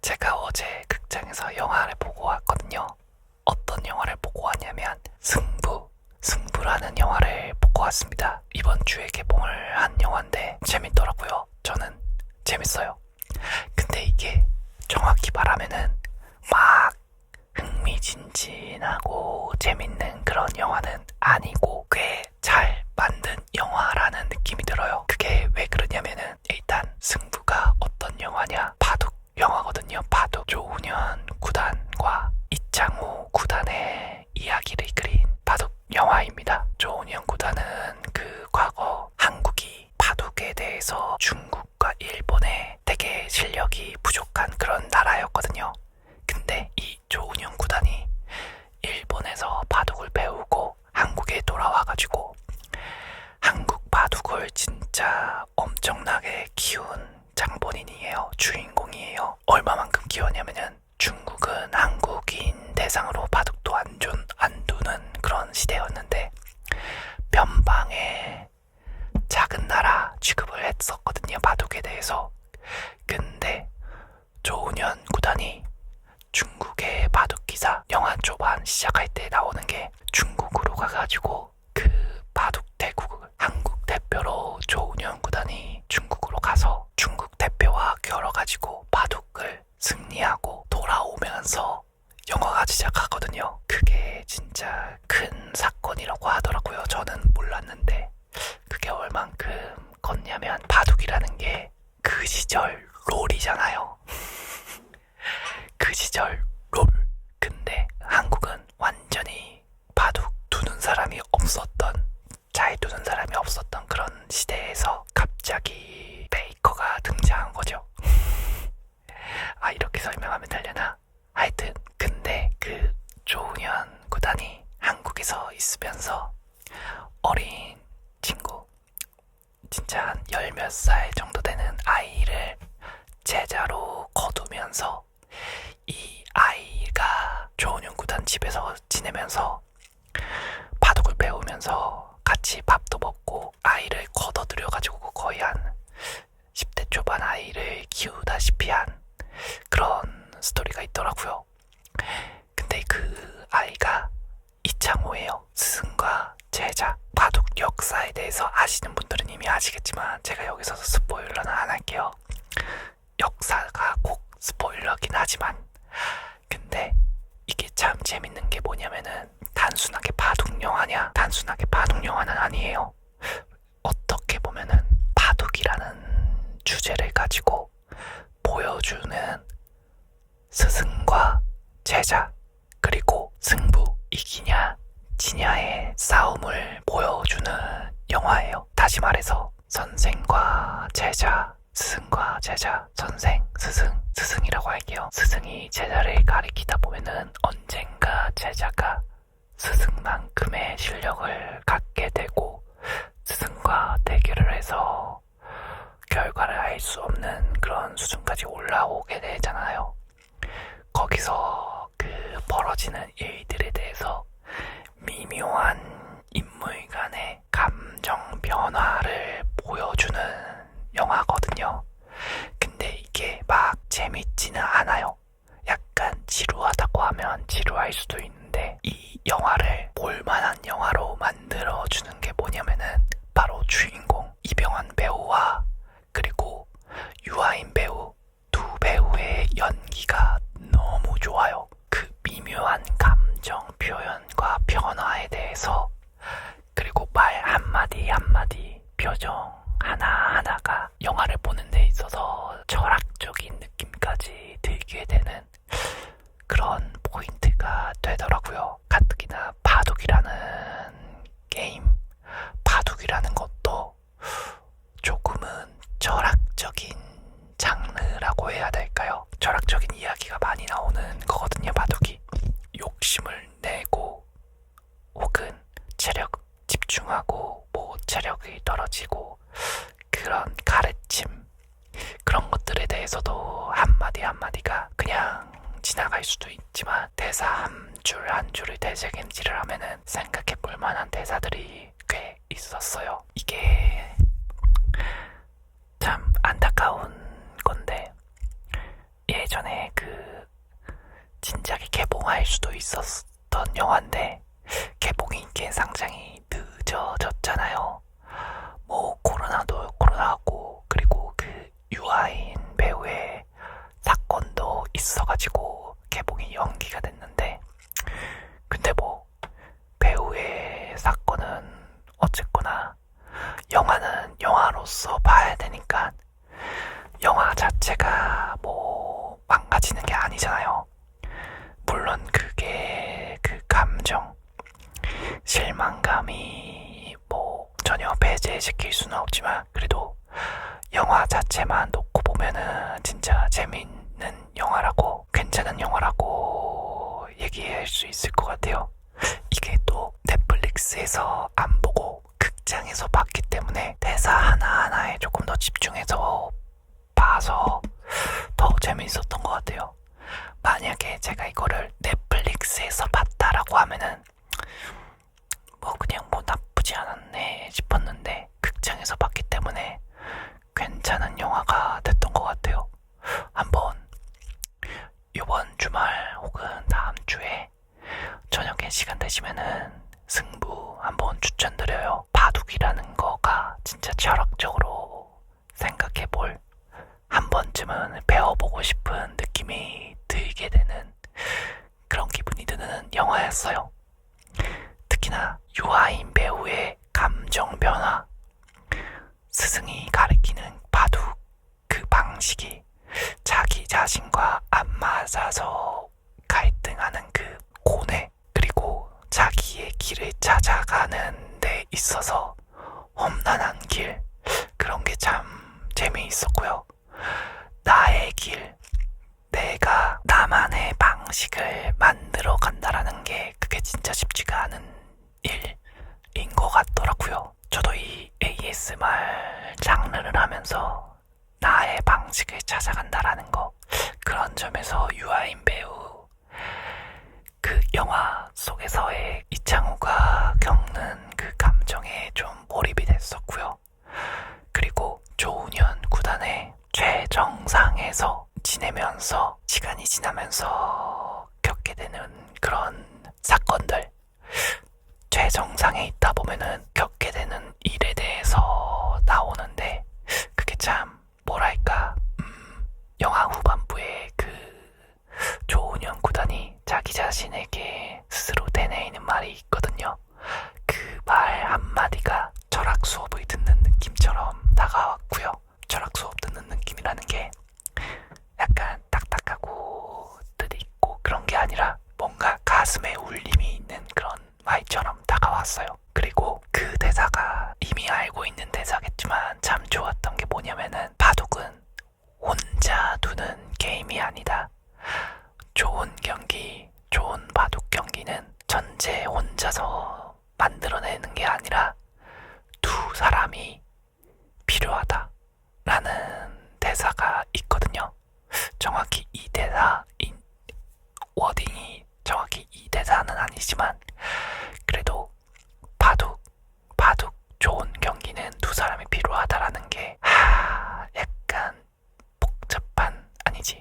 제가 어제 극장에서 영화를 보고 왔거든요. 어떤 영화를 보고 왔냐면 승부라는 영화를 보고 왔습니다. 이번 주에 개봉을 한 영화인데 재밌더라고요. 저는 재밌어요. 근데 이게 정확히 말하면은 막 흥미진진하고 재밌는 그런 영화는 아니고 꽤 잘 만든 영화라는 느낌이 들어요. 그게 왜 그러냐면은 일단 승부가 어떤 영화냐? 바둑 영화거든요. 바둑. 조훈현 구단과 이창호 구단의 이야기를 그린 바둑 영화입니다. 조훈현 구단은 그 과거 한국이 바둑에 대해서 중국과 일본에 되게 실력이 부족한 그런 나라였거든요. 근데 이 조훈현 구단이 일본에서 바둑을 배우고 한국에 돌아와가지고 한국 바둑을 진짜 엄청나게 키운 장본인이에요. 주인공이에요. 얼마만큼 키웠냐면은 중국은 한국인 대상으로 바둑도 안 두는 그런 시대였는데 변방의 작은 나라 취급을 했었거든요. 바둑에 대해서. 근데 조훈현 구단이 중국의 바둑 기사 영화 초반 시작할 때 나오는 게 중국으로 가가지고 그 바둑 대국을 한국 대표로 조훈현 구단이 중국으로 가서 중국 대표와 겨뤄가지고 바둑을 승리하고 돌아오면서 영화가 시작하거든요. 그게 진짜 큰 사건이라고 하더라고요. 저는 몰랐는데 그게 얼만큼 컸냐면 바둑이라는 게 그 시절 롤이잖아요. 그 시절 롤. 근데 한국은 완전히 바둑 두는 사람이 없었던, 잘 두는 사람이 없었던 그런 시대에서 갑자기 베이커가 등장한 거죠. 아, 이렇게 설명하면 되려나? 하여튼 근데 그 조훈현 구단이 한국에서 있으면서 어린 친구, 진짜 한 열 몇 살 정도 되는 아이를 제자로 거두면서 이 아이가 조훈현 구단 집에서 지내면서 바둑을 배우면서 같이 밥도 먹고 아이를 걷어들여가지고 거의 한 10대 초반 아이를 키우다시피 한 그런 스토리가 있더라고요. 근데 그 아이가 이창호예요. 스승과 제자. 바둑 역사에 대해서 아시는 분들은 이미 아시겠지만 제가 여기서 스포일러는 안 할게요. 역사가 꼭 스포일러긴 하지만 근데 이게 참 재밌는 게 뭐냐면은 단순하게 바둑 영화냐? 단순하게 바둑 영화는 아니에요. 어떻게 보면은 바둑이라는 주제를 가지고 보여주는 스승과 제자 그리고 승부, 이기냐 지냐의 싸움을 보여주는 영화예요. 다시 말해서 선생과 제자, 스승과 제자, 선생, 스승, 스승이라고 할게요. 스승이 제자를 가리키다 보면은 언젠가 제자가 스승만큼의 실력을 갖게 되고 스승과 대결을 해서 결과를 알 수 없는 그런 수준까지 올라오게 되잖아요. 거기서 그 벌어지는 일들에 대해서 미묘한 인물 간의 감정 변화를 보여주는 영화거든요. 근데 이게 막 재밌지는 않아요. 약간 지루하다고 하면 지루할 수도 있는데 이 영화를 볼만한 영화로 만들어주는 게 뭐냐면은 바로 주인공 이병헌 배우와 그리고 유아인 배우 두 배우의 연기가 너무 좋아요. 그 미묘한 감정 표현과 변화에 대해서 그리고 말 한마디 한마디 표정 하나하나가 영화를 보는 데 있어서 철학적인 느낌까지 들게 되는 그런 포인트가 되더라고요. 가뜩이나 바둑이라는 게임, 바둑이라는 것도 조금은 철학적인 장르라고 해야 될까요? 철학적인 이야기가 많이 나오는 거거든요. 바둑이 욕심을 내고 혹은 체력 집중하고 뭐 체력이 떨어지고 그런 가르침 그런 것들에 대해서도 한마디 한마디가 그냥 지나갈 수도 있지만 대사 한 줄 한 줄을 되새김질을 하면은 생각해 볼 만한 대사들이 꽤 있었어요. 이게 참 안타까운 건데 예전 전에 진작에 개봉할 수도 있었던 영화인데 개봉이 이게 상당히 늦어졌잖아요. 뭐 코로나고 그리고 유아인 배우의 사건도 있어가지고 개봉이 연기가 됐는데, 근데 뭐 배우의 사건은 어쨌거나 영화는 영화로서 봐야 되니까 영화 자체가 뭐 망가지는 게 아니잖아요. 물론 그게 감정, 실망감이 뭐 전혀 배제시킬 수는 없지만 그래도 영화 자체만 놓고 보면은 진짜 재밌는 영화라고, 괜찮은 영화라고 얘기할 수 있을 것 같아요. 이게 또 넷플릭스에서 안 보고 극장에서 봤기 때문에 대사 하나하나에 조금 더 집중해서 봐서 더 재밌었던 것 같아요. 만약에 제가 이거를 넷플릭스에서 봤다라고 하면은 뭐 그냥 뭐 나쁘지 않았네 싶었는데 극장에서 봤기 때문에 괜찮은 영화가 됐던 것 같아요. 한번 이번 주말 혹은 다음 주에 저녁에 시간 되시면은 승부 한번 추천드려요. 바둑이라는 거가 진짜 철학적으로 생각해볼, 한 번쯤은 배워보고 싶은 느낌이 들게 되는 그런 기분이 드는 영화였어요. 특히나 유아인 배우의 감정 변화, 스승이 가리키는 바둑 그 방식이 자기 자신과 안 맞아서 갈등하는 그 고뇌, 그리고 자기의 길을 찾아가는 데 있어서 험난한 길, 그런 게 참 재미있었고요. 나의 길, 내가 나만의 방식을 만들어 간다라는 게 그게 진짜 쉽지가 않은 일인 것 같더라고요. 저도 이 ASMR 장르를 하면서 나의 방식을 찾아간다라는 거, 그런 점에서 유아인 배우 그 영화 속에서의 이창호가 겪는 그 감정에 좀 몰입이 됐었고요. 그리고 조훈현 구단의 최정상에서 지내면서 시간이 지나면서 겪게 되는 그런 사건들, 최정상에 있다 보면은 겪게 되는 일에 대해서 나오는데 그게 참 뭐랄까, 영화 후반부에 조훈현 구단이 자기 자신에게 스스로 되뇌이는 말이 있거든요. 그 말 한마디가 철학 수업을 듣는 느낌처럼 다가왔고요. 철학 수업 듣는 느낌이라는 게 약간 딱딱하고 뜻있고 그런 게 아니라 뭔가 가슴에 울림이 있는 그런 말처럼 다가왔어요. 그리고 그 대사가 이미 알고 있는 대사겠지만 참 좋았던 게 뭐냐면은, 바둑은 혼자 두는 게임이 아니다. 좋은 경기, 좋은 바둑 경기는 전체 혼자서 만들어내는 게 아니라 두 사람이 필요하다 라는 대사가 있거든요. 정확히 이 워딩이 정확히 이 대사는 아니지만 그래도 바둑 좋은 경기는 두 사람이 필요하다라는 게 약간 복잡한, 아니지,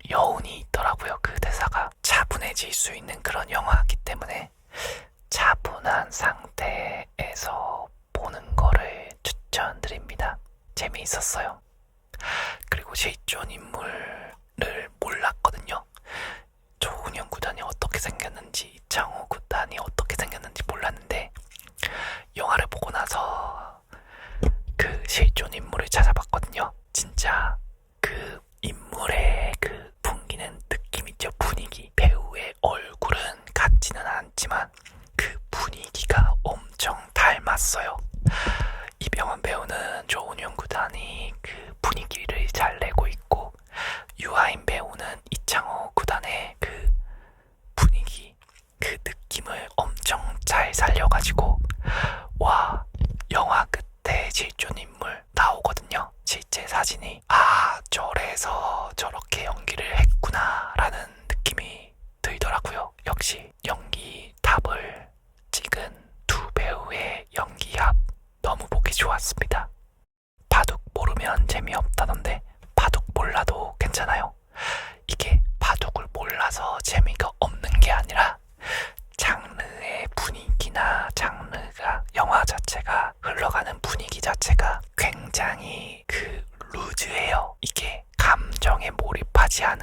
여운이 있더라고요. 그 대사가 차분해질 수 있는 그런 영화이기 때문에 차분한 상태에서 보는 거를 추천드립니다. 재미있었어요. 그리고 실존 인물을 몰랐거든요. 조훈현 구단이 어떻게 생겼는지, 이창호 구단이 어떻게 생겼는지 몰랐는데 영화를 보고 나서 그 실존 인물을 찾아봤거든요. 진짜 그 인물의 그 풍기는 느낌 있죠. 분위기. 배우의 얼굴은 같지는 않지만 그 분위기가 엄청 닮았어요. 이병헌 배우는 조훈현 구단이 그 분위기를 잘 내고 있고, 유아인 배우는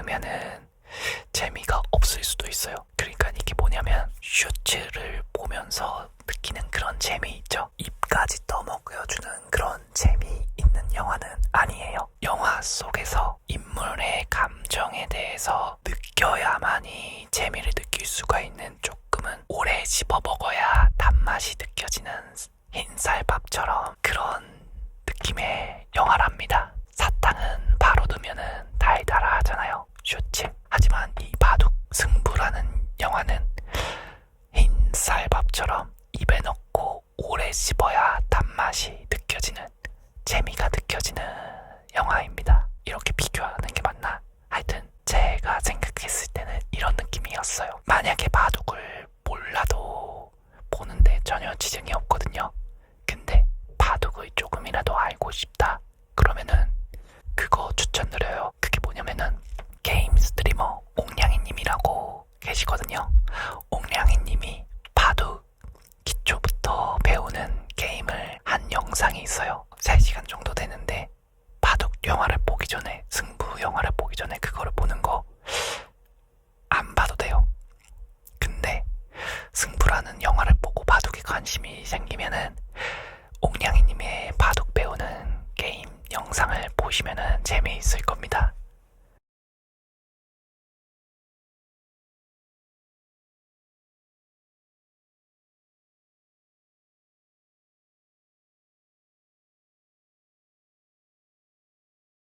않으면은 재미가 없을 수도 있어요. 그러니까 이게 뭐냐면 슈츠를 보면서 느끼는 그런 재미 있죠. 입까지 떠먹여주는 그런 재미있는 영화는 아니에요. 영화 속에서 인물의 감정에 대해서 느껴야만이 재미를 느낄 수가 있는 조금은 오래 씹어 먹어야 단맛이 느껴지는 흰쌀밥처럼 그런 느낌의 영화랍니다. 사탕은 바로 넣으면은 달달하잖아요. 슈츠. 하지만 이 바둑 승부라는 영화는 흰쌀밥처럼 입에 넣고 오래 씹어야 단맛이 느껴지는 재미가 느껴지는 영화입니다. 이렇게 비교하는 게 맞나? 하여튼 제가 생각했을 때는 이런 느낌이었어요. 만약에 바둑을 몰라도 보는데 전혀 지장이 없거든요. 근데 바둑을 조금이라도 알고 싶다 그러면은 그거 추천드려요. 그게 뭐냐면은 게임 스트리머 옥냥이님이라고 계시거든요. 옥냥이님이 바둑 기초부터 배우는 게임을 한 영상이 있어요. 3시간 정도 되는데 바둑 영화를 보기 전에 승부 영화를 보기 전에 그거를 보는 거 안 봐도 돼요. 근데 승부라는 영화를 보고 바둑에 관심이 생기면은 옥냥이님의 바둑 배우는 게임 영상을 보시면은 재미있을 겁니다.